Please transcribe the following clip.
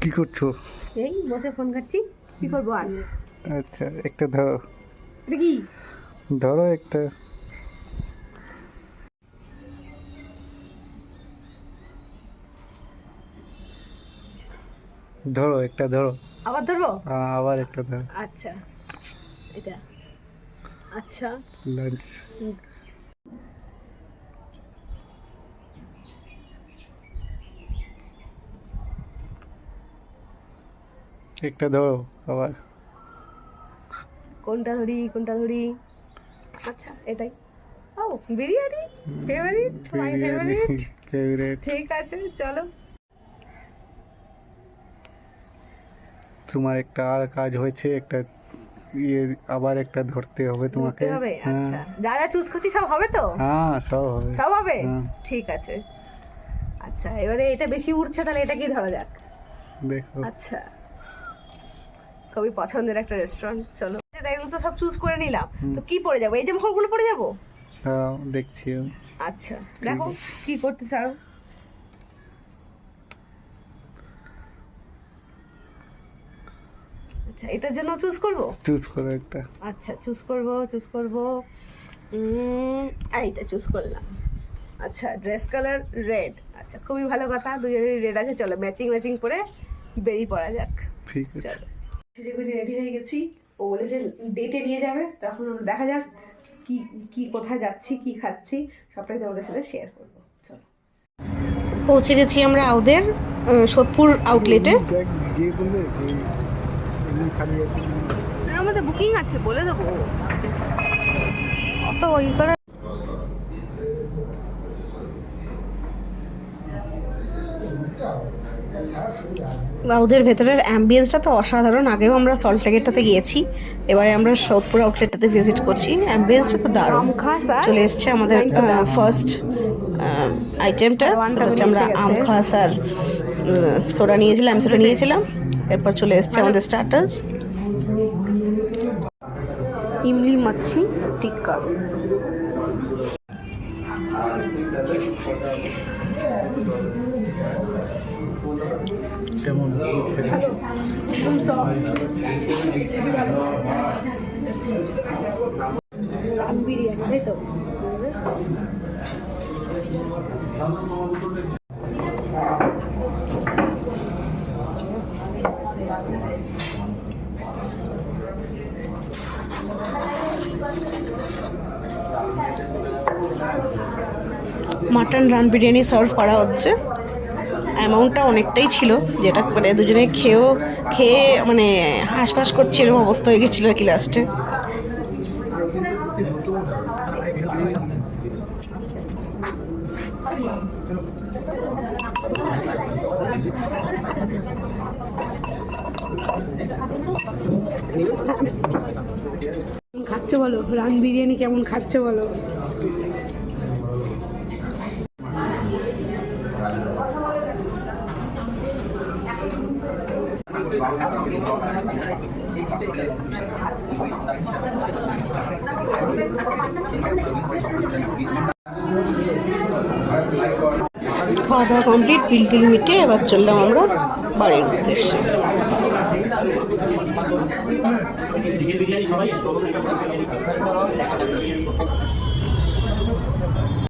কি করছো? এই বসে ফোন করছি, কি করবো আর। আচ্ছা, একটা ধরো। এটা কি? ধরো একটা। ধরো একটা ধরো। আবার ধরবো? আবার একটা ধরো। আচ্ছা, এটা আচ্ছা। লাঞ্চ। হুম, একটা ধরো আবার। কোনটা ধরি কোনটা ধরি? আচ্ছা, এটাই। ও, biryani favourite, my favourite. Favourite. ঠিক আছে, চলো। তোমার একটা আর কাজ হয়েছে, একটা ইয়ে আবার একটা ধরতে হবে তোমাকে। ধরতে হবে? হ্যাঁ আচ্ছা, যা যা চুজ করছি সব হবে তো? হ্যাঁ, সব হবে। সব হবে? হ্যাঁ, ঠিক আছে। আচ্ছা, এবারে এটা বেশি উঠছে, তাহলে এটা কি ধরা যাক? দেখো। আচ্ছা, খুবই পছন্দের একটা রেস্টুরেন্ট, চলো। এগুলো তো সব চুজ করে নিলাম, তো কি পড়ে যাবো? এই যে মোহরগুলো পড়ে যাবো? দাঁড়াও, দেখছি আমি। আচ্ছা, দেখো কি করতে চাও। আচ্ছা, এটার জন্য চুজ করব। চুজ করো একটা। আচ্ছা, চুজ করব। এইটা চুজ করলাম। আচ্ছা, ড্রেস কালার রেড। আচ্ছা, খুবই ভালো কথা, দুজনেরই রেড আছে। চলো, ম্যাচিং ম্যাচিং করে বেরিয়ে পড়া যাক। ঠিক আছে। চলো, সেজে গুজে রেডি হয়ে গেছি। ও বলেছে ডেটে নিয়ে যাবে, তখন দেখা যাক কি কি কোথায় যাচ্ছি, কি খাচ্ছি, সবটাই তোমাদের সাথে শেয়ার করবো। চলো, পৌঁছে গেছি আমরা আউদের সোদপুর আউটলেটে। গিয়ে বলবে আমাদের বুকিং আছে, বলে দেবো। অত ওই করে ওদের ভেতরের অ্যাম্বিয়েন্সটা তো অসাধারণ। আগেও আমরা সল্টলেকেরটাতে গিয়েছি, এবারে আমরা সোদপুর আউটলেটটাতে ভিজিট করছি। অ্যাম্বিয়েন্সটা তো দারুণ। চলে এসছে আমাদের ফার্স্ট আইটেমটা, হচ্ছে আমরা আম খাস আর সোডা নিয়েছিলাম। এরপর চলে এসছে আমাদের স্টার্টার, ইমলি মাছি টিক্কা। কেমন? বিরিয়ানি, তাই তো? মাটন রান বিরিয়ানি সার্ভ করা হচ্ছে। অ্যামাউন্টটা অনেকটাই ছিল, যেটা মানে দুজনে খেয়ে মানে হাঁসফাঁস করছে এরকম অবস্থা হয়ে গেছিলো আর কি লাস্টে। খাচ্ছ বলো, রান বিরিয়ানি কেমন খাচ্ছ বলো। খাওয়া দাওয়া কমপ্লিট, বিল টিল মিটে এবার চললাম আমরা বাড়ির উদ্দেশ্যে।